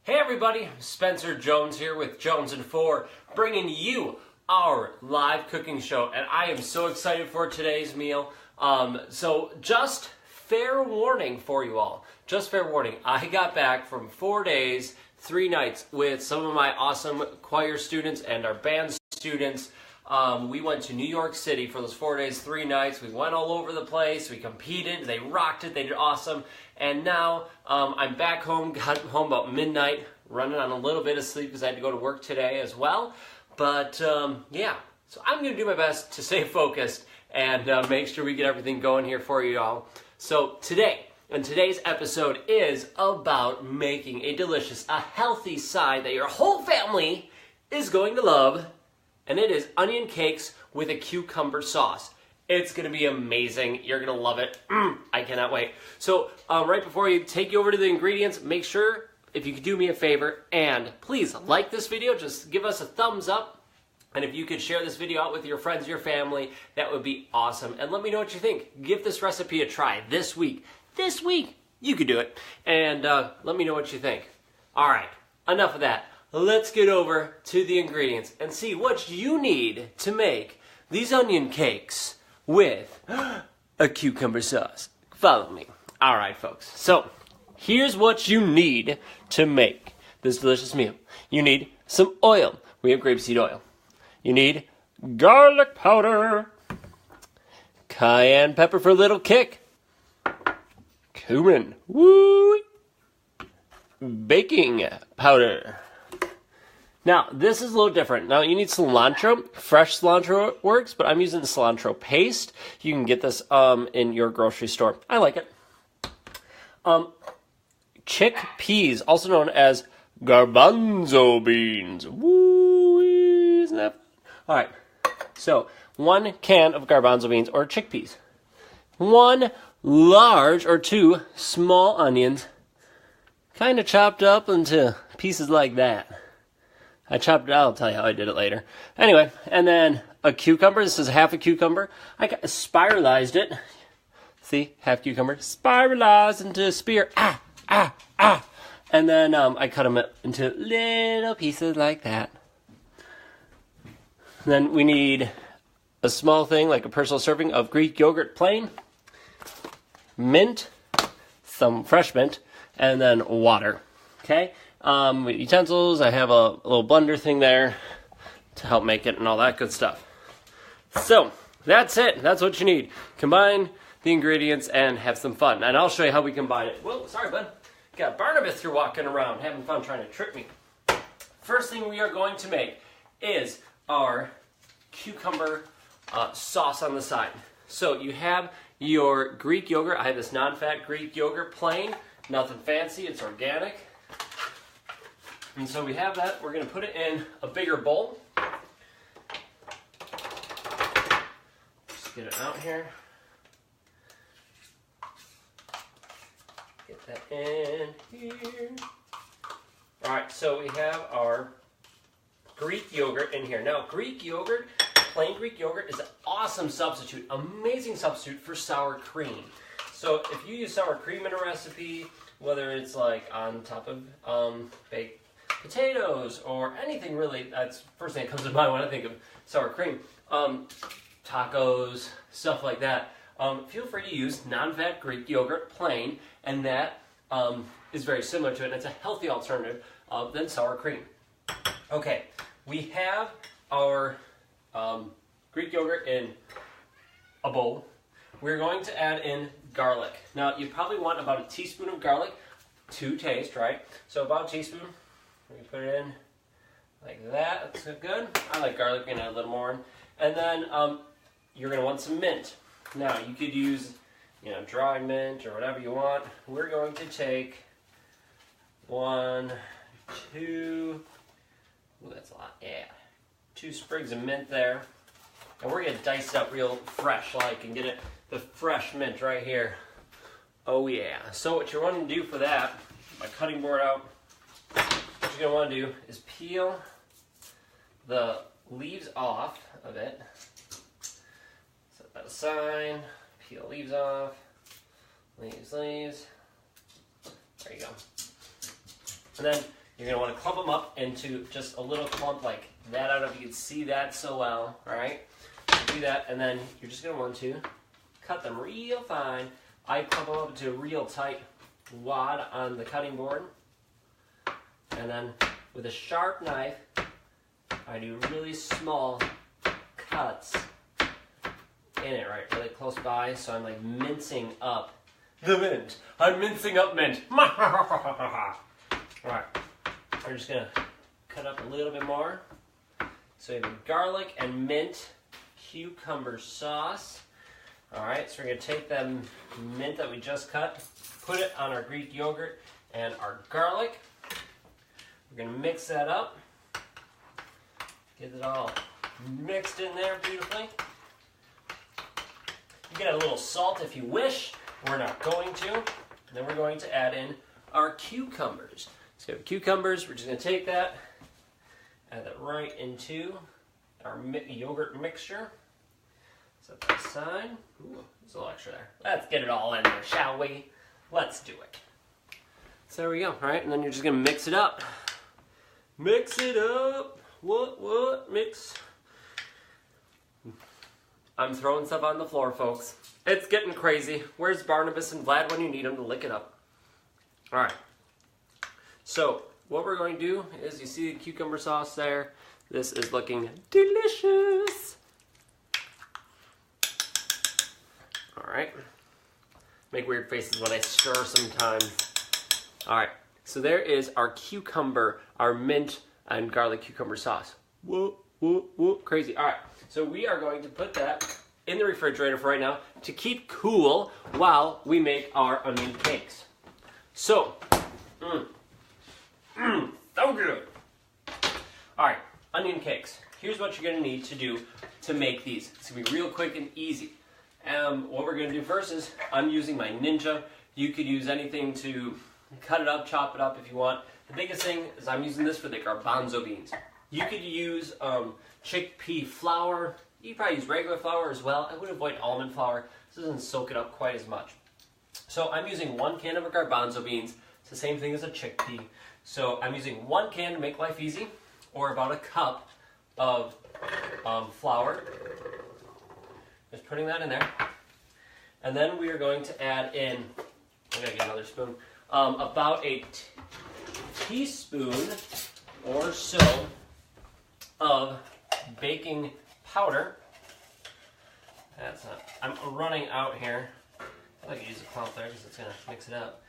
Hey everybody, Spencer Jones here with Jones and Four, bringing you our live cooking show, and I am so excited for today's meal. So just fair warning for you all, just fair warning, I got back from 4 days, 3 nights with some of my awesome choir students and our band students. We went to New York City for those 4 days, 3 nights. We went all over the place. We competed. They rocked it. They did awesome. And now I'm back home. Got home about midnight, running on a little bit of sleep because I had to go to work today as well. But yeah, so I'm going to do my best to stay focused and make sure we get everything going here for you all. So today's episode is about making a delicious, a healthy side that your whole family is going to love. And it is onion cakes with a cucumber sauce. It's going to be amazing. You're going to love it. I cannot wait. So right before you take you over to the ingredients, make sure, if you could do me a favor, and please like this video. Just give us a thumbs up. And if you could share this video out with your friends, your family, that would be awesome. And let me know what you think. Give this recipe a try this week. This week, you could do it. And let me know what you think. All right, enough of that. Let's get over to the ingredients and see what you need to make these onion cakes with a cucumber sauce. Follow me. All right, folks. So here's what you need to make this delicious meal. You need some oil. We have grapeseed oil. You need garlic powder, cayenne pepper for a little kick, cumin, woo, baking powder. Now, this is a little different. Now, you need cilantro. Fresh cilantro works, but I'm using the cilantro paste. You can get this in your grocery store. I like it. Chickpeas, also known as garbanzo beans. Woo, isn't that fun? All right, so 1 can of garbanzo beans or chickpeas. 1 large or 2 small onions, kind of chopped up into pieces like that. I chopped it out. I'll tell you how I did it later. Anyway, and then a cucumber. This is half a cucumber. I spiralized it. See, half cucumber. Spiralized into a spear. And then I cut them into little pieces like that. Then we need a small thing, like a personal serving of Greek yogurt plain, mint, some fresh mint, and then water. Okay? With utensils, I have a little blender thing there to help make it and all that good stuff. So, that's it. That's what you need. Combine the ingredients and have some fun. And I'll show you how we combine it. Whoa, sorry, bud. Got Barnabas here walking around, having fun trying to trick me. First thing we are going to make is our cucumber sauce on the side. So, you have your Greek yogurt. I have this non-fat Greek yogurt plain. Nothing fancy. It's organic. And so we have that. We're going to put it in a bigger bowl. Just get it out here. Get that in here. All right, so we have our Greek yogurt in here. Now, Greek yogurt, plain Greek yogurt, is an awesome substitute, amazing substitute for sour cream. So if you use sour cream in a recipe, whether it's like on top of baked potatoes or anything really, that's the first thing that comes to mind when I think of sour cream. Tacos, stuff like that. Feel free to use non-fat Greek yogurt plain, and that is very similar to it. And it's a healthy alternative than sour cream. Okay, we have our Greek yogurt in a bowl. We're going to add in garlic. Now, you probably want about a teaspoon of garlic to taste, right? So about a teaspoon. We put it in like that. That's good. I like garlic. We're going to add a little more in. And then you're going to want some mint. Now, you could use, dry mint or whatever you want. We're going to take 1, 2, that's a lot, yeah. 2 sprigs of mint there. And we're going to dice it up real fresh, and get it, the fresh mint right here. Oh, yeah. So what you're wanting to do for that, my cutting board out, what you're going to want to do is peel the leaves off of it. Set that aside. Peel leaves off. Leaves. There you go. And then You're going to want to clump them up into just a little clump like that. I don't know if you can see that so well, all right? Do that, and then you're just going to want to cut them real fine. I clump them up into a real tight wad on the cutting board. And then with a sharp knife, I do really small cuts in it, right, really close by, so I'm like mincing up the mint. I'm mincing up mint. Alright, we're just gonna cut up a little bit more. So we have garlic and mint cucumber sauce. Alright, so we're gonna take that mint that we just cut, put it on our Greek yogurt and our garlic. We're gonna mix that up. Get it all mixed in there beautifully. You can add a little salt if you wish. We're not going to. And then we're going to add in our cucumbers. So we have cucumbers. We're just going to take that, add that right into our yogurt mixture. Set that aside. Ooh, there's a little extra there. Let's get it all in there, shall we? Let's do it. So there we go. All right, and then you're just going to mix it up. Mix it up. What? Mix. I'm throwing stuff on the floor, folks. It's getting crazy. Where's Barnabas and Vlad when you need them to lick it up? All right. So what we're going to do is, you see the cucumber sauce there. This is looking delicious. All right. Make weird faces when I stir sometimes. All right. So there is our cucumber, our mint and garlic cucumber sauce. Whoa, crazy. All right. So we are going to put that in the refrigerator for right now to keep cool while we make our onion cakes. So, so good. All right, onion cakes. Here's what you're going to need to do to make these. It's going to be real quick and easy. What we're going to do first is, I'm using my Ninja. You could use anything to cut it up, chop it up if you want. The biggest thing is I'm using this for the garbanzo beans. You could use chickpea flour. You could probably use regular flour as well. I would avoid almond flour. This doesn't soak it up quite as much. So I'm using 1 can of garbanzo beans. It's the same thing as a chickpea. So I'm using 1 can to make life easy, or about a cup of flour. Just putting that in there. And then we are going to add in, I'm going to get another spoon, about a teaspoon or so of baking powder. That's not, I'm running out here. I could use a cloth there because it's going to mix it up.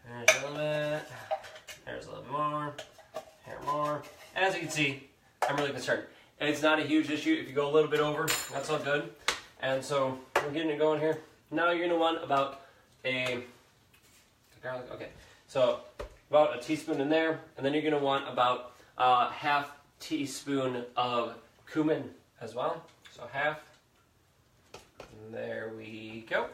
There's a little bit. There's a little bit more. Here more. And as you can see, I'm really concerned. It's not a huge issue. If you go a little bit over, that's all good. And so we're getting it going here. Now you're going to want about a garlic. Okay, so about a teaspoon in there, and then you're going to want about half teaspoon of cumin as well. So half. And there we go.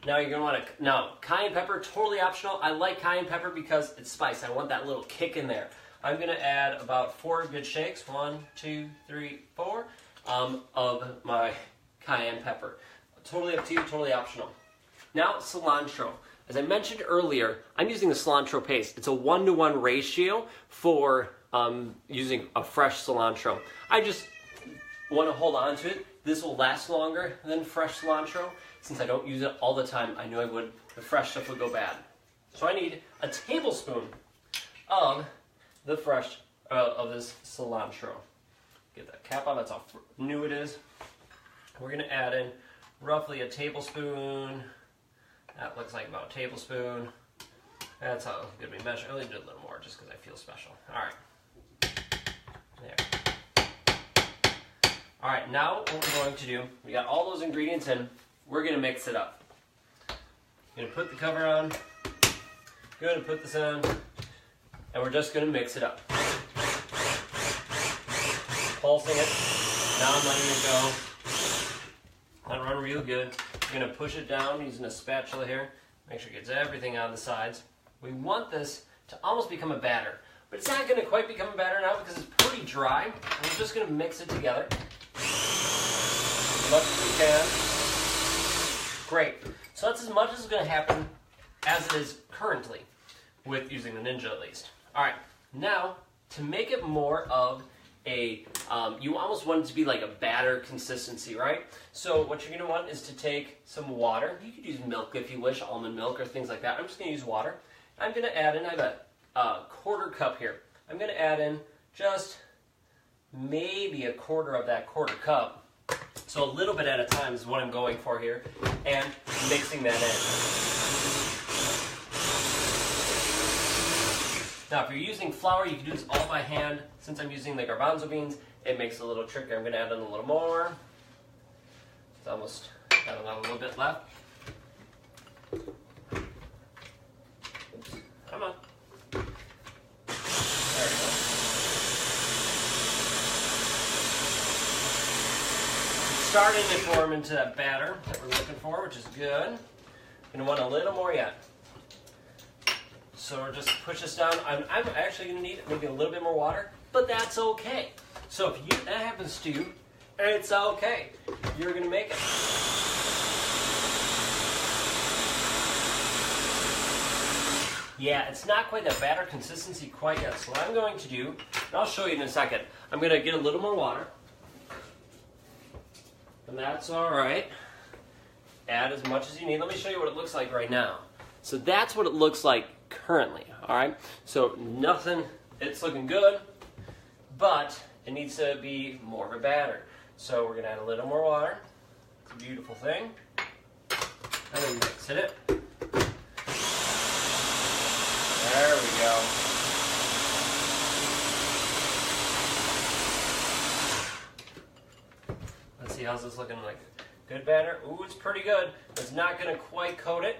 Now you're going to want to, now cayenne pepper, totally optional. I like cayenne pepper because it's spice. I want that little kick in there. I'm going to add about 4 good shakes, 1, 2, 3, 4, of my cayenne pepper. Totally up to you, totally optional. Now cilantro. As I mentioned earlier, I'm using the cilantro paste. It's a 1-to-1 ratio for using a fresh cilantro. I just want to hold on to it. This will last longer than fresh cilantro. Since I don't use it all the time, I knew I would, the fresh stuff would go bad. So I need a tablespoon of the fresh, of this cilantro. Get that cap on, that's how new it is. We're gonna add in roughly a tablespoon. That looks like about a tablespoon. That's how it's gonna be measured. I only did a little more just because I feel special. All right, there. All right, now what we're going to do, we got all those ingredients in, we're gonna mix it up. Gonna put the cover on, gonna put this on, and we're just gonna mix it up. Pulsing it, now I'm letting it go. Let it run real good. You're gonna push it down using a spatula here. Make sure it gets everything on the sides. We want this to almost become a batter, but it's not gonna quite become a batter now because it's pretty dry. We're just gonna mix it together as much as we can. Great. So that's as much as is gonna happen as it is currently with using the Ninja at least. All right, now to make it more of a, you almost want it to be like a batter consistency, right? So what you're gonna want is to take some water. You could use milk if you wish, almond milk or things like that. I'm just gonna use water. I'm gonna add in, I have a quarter cup here. I'm gonna add in just maybe a quarter of that quarter cup. So a little bit at a time is what I'm going for here, and mixing that in. Now if you're using flour, you can do this all by hand. Since I'm using the garbanzo beans, it makes it a little trickier. I'm going to add in a little more. It's almost got a little bit left. Oops. Come on. There we go. Starting to form into that batter that we're looking for, which is good. Going to want a little more yet. So we'll just push this down. I'm actually going to need maybe a little bit more water, but that's okay. So if that happens to you, it's okay. You're going to make it. Yeah, it's not quite that batter consistency quite yet. So what I'm going to do, and I'll show you in a second, I'm going to get a little more water. And that's all right. Add as much as you need. Let me show you what it looks like right now. So that's what it looks like currently, all right? So nothing, it's looking good, but it needs to be more of a batter. So we're gonna add a little more water. It's a beautiful thing. And then mix it. There we go. Let's see, how's this looking like? Good batter? Ooh, it's pretty good. It's not gonna quite coat it.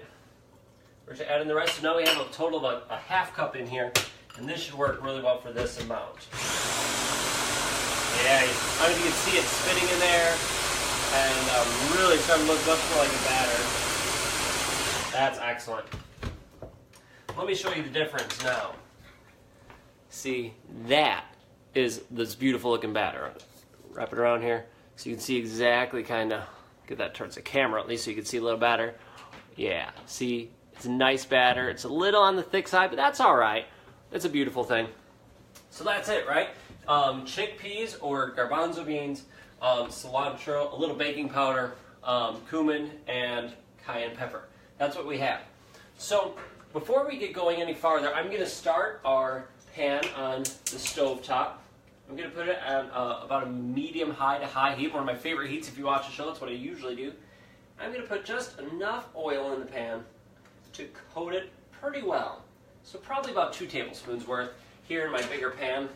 We're going to add in the rest. So now we have a total of a half cup in here, and this should work really well for this amount. Yeah, I don't know if you can see it spinning in there, and really starting to look much more like a batter. That's excellent. Let me show you the difference now. See, that is this beautiful looking batter. Wrap it around here so you can see exactly, kind of, get that towards the camera at least so you can see a little batter. Yeah, see? It's a nice batter. It's a little on the thick side, but that's all right. It's a beautiful thing. So that's it, right? Chickpeas or garbanzo beans, cilantro, a little baking powder, cumin, and cayenne pepper. That's what we have. So before we get going any farther, I'm going to start our pan on the stove top. I'm going to put it at about a medium high to high heat, one of my favorite heats if you watch the show. That's what I usually do. I'm going to put just enough oil in the pan to coat it pretty well. So probably about 2 tablespoons worth here in my bigger pan.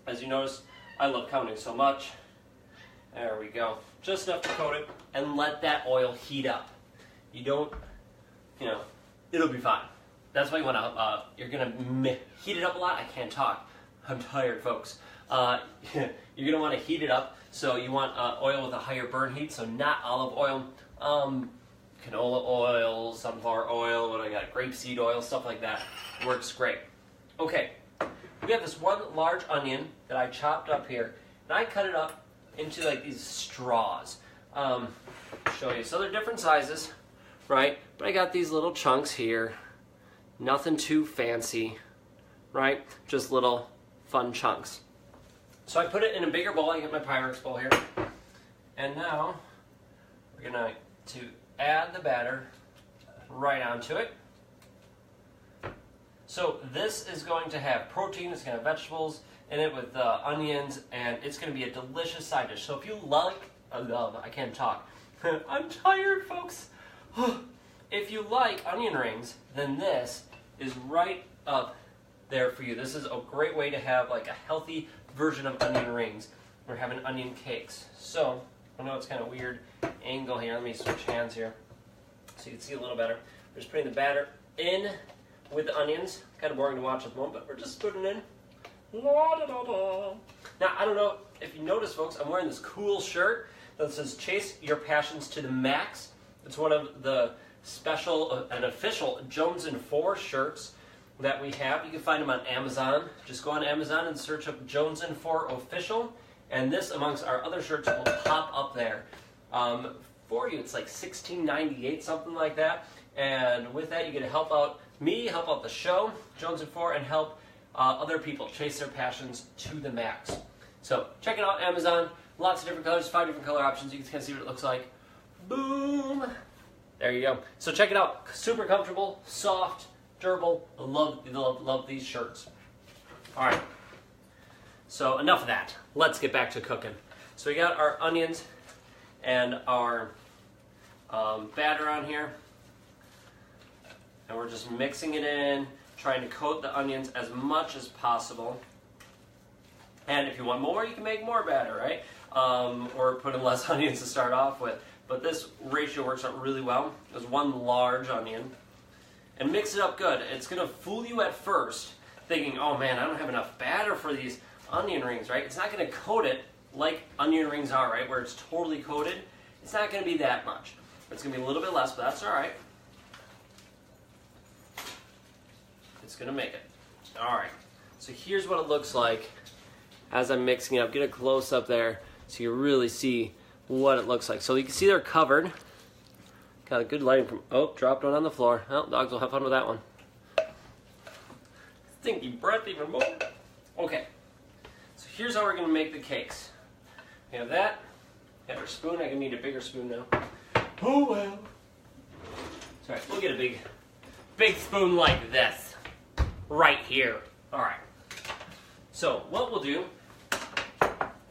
As you notice, I love counting so much. There we go. Just enough to coat it and let that oil heat up. You don't, it'll be fine. That's why you want to, you're going to heat it up a lot. I can't talk. I'm tired, folks. You're going to want to heat it up. So you want oil with a higher burn heat, so not olive oil. Canola oil, sunflower oil, what I got, grapeseed oil, stuff like that. Works great. Okay, we have this one large onion that I chopped up here, and I cut it up into like these straws. Show you. So they're different sizes, right? But I got these little chunks here. Nothing too fancy, right? Just little fun chunks. So I put it in a bigger bowl. I get my Pyrex bowl here. And now we're going to add the batter right onto it. So this is going to have protein, it's going to have vegetables in it with onions, and it's going to be a delicious side dish. So if you like, I can't talk. I'm tired, folks. If you like onion rings, then this is right up there for you. This is a great way to have like a healthy version of onion rings. We're having onion cakes. So I know it's kind of weird angle here. Let me switch hands here so you can see a little better. We're just putting the batter in with the onions. Kind of boring to watch at the moment, but we're just putting it in. La, da, da, da. Now, I don't know if you notice, folks, I'm wearing this cool shirt that says Chase Your Passions to the Max. It's one of the special and official Jones & 4 shirts that we have. You can find them on Amazon. Just go on Amazon and search up Jones & 4 Official, and this, amongst our other shirts, will pop up there. For you, it's like $16.98, something like that. And with that, you get to help out me, help out the show, Jones and 4, and help other people chase their passions to the max. So check it out, Amazon. Lots of different colors, 5 different color options. You can kind of see what it looks like. Boom! There you go. So check it out. Super comfortable, soft, durable. Love these shirts. All right. So enough of that. Let's get back to cooking. So we got our onions and our batter on here. And we're just mixing it in, trying to coat the onions as much as possible. And if you want more, you can make more batter, right? Or put in less onions to start off with. But this ratio works out really well. There's one large onion. And mix it up good. It's going to fool you at first, thinking, oh man, I don't have enough batter for these onion rings, right? It's not going to coat it like onion rings are, right? Where it's totally coated. It's not going to be that much. It's going to be a little bit less, but that's all right. It's going to make it. All right. So here's what it looks like as I'm mixing it up. Get a close up there so you really see what it looks like. So you can see they're covered. Got a good lighting from, oh, dropped one on the floor. Well, dogs will have fun with that one. Stinky breath even more. Okay. So here's how we're going to make the cakes. We have that. Have our spoon. I'm going to need a bigger spoon now. Oh, well. Sorry, we'll get a big spoon like this. Right here. All right. So what we'll do,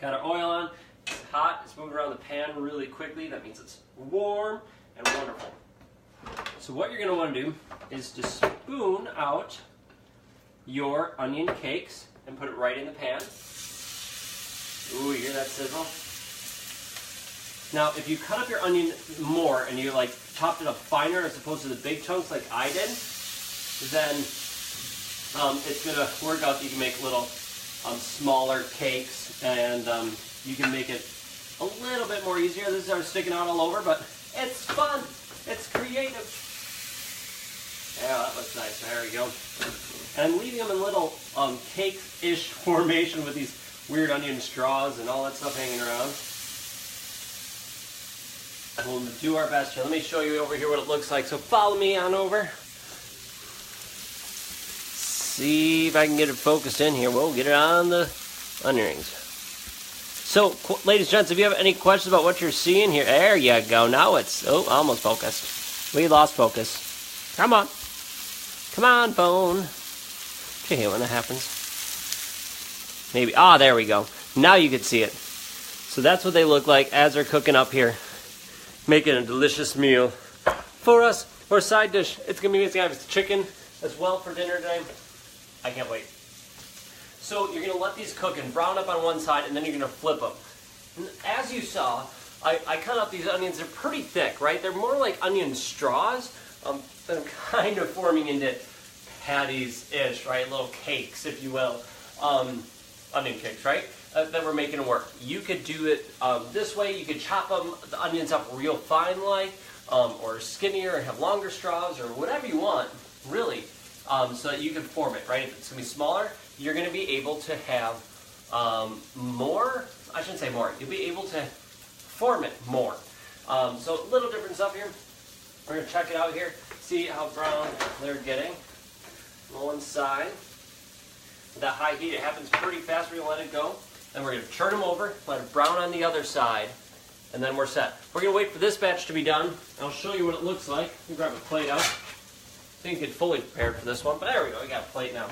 got our oil on. It's hot. It's moving around the pan really quickly. That means it's warm and wonderful. So what you're going to want to do is to spoon out your onion cakes and put it right in the pan. Ooh, you hear that sizzle? Now, if you cut up your onion more and you like chopped it up finer as opposed to the big chunks like I did, then it's going to work out that you can make little smaller cakes, and you can make it a little bit more easier. This is sticking out all over, but it's fun. It's creative. Yeah, that looks nice. There we go. And I'm leaving them in little cake-ish formation with these weird onion straws and all that stuff hanging around. We'll do our best here. Let me show you over here what it looks like. So follow me on over. See if I can get it focused in here. We'll get it on the onion rings. So, ladies and gents, if you have any questions about what you're seeing here, there you go. Now it's, oh, almost focused. We lost focus. Come on. Come on, phone. Do you hate when that happens? Maybe. Ah, there we go. Now you can see it. So that's what they look like as they're cooking up here. Making a delicious meal for us, or a side dish. It's going to be amazing. I have chicken as well for dinner today. I can't wait. So you're going to let these cook and brown up on one side, and then you're going to flip them. And as you saw, I cut up these onions. They're pretty thick, right? They're more like onion straws. They're kind of forming into patties-ish, right? Little cakes, if you will. Onion cakes, right? That we're making it work. You could do it this way. You could chop the onions up real fine like, or skinnier and have longer straws, or whatever you want, really, so that you can form it, right? If it's going to be smaller, you're going to be able to have more, I shouldn't say more, you'll be able to form it more. So a little different stuff here. We're going to check it out here, see how brown they're getting on one side. With that high heat, it happens pretty fast. We're going to let it go. Then we're going to turn them over, let it brown on the other side, and then we're set. We're going to wait for this batch to be done. I'll show you what it looks like. Let me grab a plate out so you can get fully prepared for this one. But there we go, we got a plate now.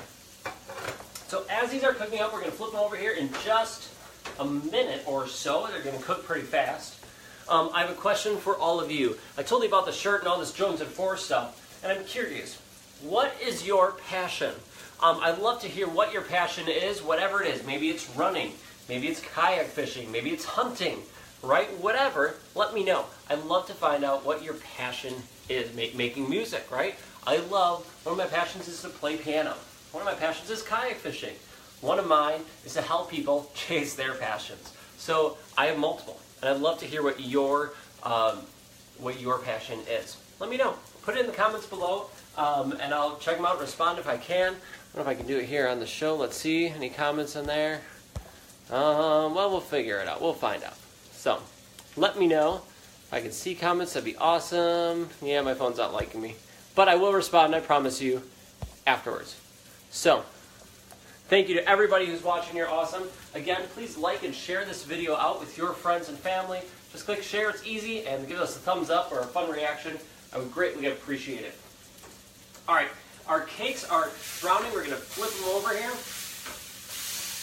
So as these are cooking up, we're going to flip them over here in just a minute or so. They're going to cook pretty fast. I have a question for all of you. I told you about the shirt and all this Jones and 4 stuff, and I'm curious. What is your passion? I'd love to hear what your passion is, whatever it is. Maybe it's running. Maybe it's kayak fishing. Maybe it's hunting, right? Whatever, let me know. I'd love to find out what your passion is. Making music, right? One of my passions is to play piano. One of my passions is kayak fishing. One of mine is to help people chase their passions. So I have multiple, and I'd love to hear what your passion is. Let me know. Put it in the comments below, and I'll check them out and respond if I can. I don't know if I can do it here on the show. Let's see. Any comments in there? Well, we'll figure it out. We'll find out. So, let me know. If I can see comments, that'd be awesome. Yeah, my phone's not liking me. but I will respond, I promise you, afterwards. So, thank you to everybody who's watching. You're awesome. Again, please like and share this video out with your friends and family. Just click share, it's easy, and give us a thumbs up or a fun reaction. I would greatly appreciate it. Alright, our cakes are browning. We're going to flip them over here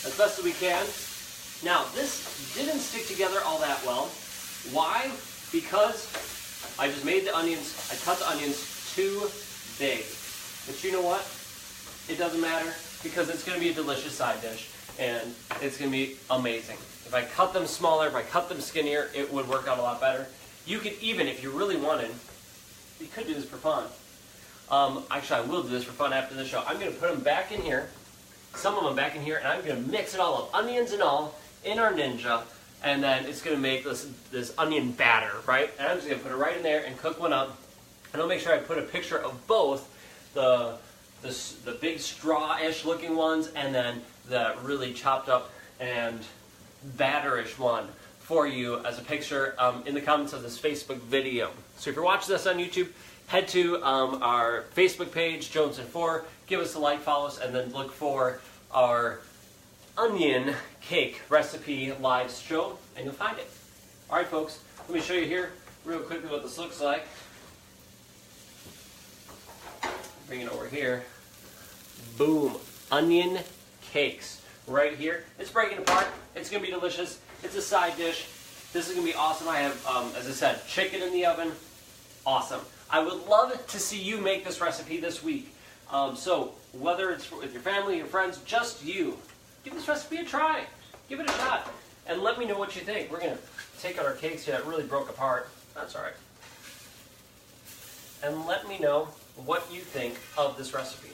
as best as we can. Now, this didn't stick together all that well. Why? Because I just made the onions, I cut the onions too big. But you know what? It doesn't matter, because it's going to be a delicious side dish, and it's going to be amazing. If I cut them smaller, if I cut them skinnier, it would work out a lot better. You could even, if you really wanted, you could do this for fun. Actually, I will do this for fun after the show. I'm going to put them back in here, some of them back in here, and I'm going to mix it all up, onions and all, in our Ninja, and then it's going to make this onion batter, right? And I'm just going to put it right in there and cook one up. And I'll make sure I put a picture of both the big straw-ish looking ones and then the really chopped up and batterish one for you as a picture in the comments of this Facebook video. So if you're watching this on YouTube, head to our Facebook page, Jones&4, give us a like, follow us, and then look for our onion cake recipe live show, and you'll find it. Alright folks, let me show you here real quickly what this looks like. Bring it over here. Boom. Onion cakes. Right here. It's breaking apart. It's going to be delicious. It's a side dish. This is going to be awesome. I have, as I said, chicken in the oven. Awesome. I would love to see you make this recipe this week. So, whether it's with your family, your friends, just you, give this recipe a try. Give it a shot. And let me know what you think. We're going to take out our cakes here that really broke apart. That's alright. And let me know what you think of this recipe.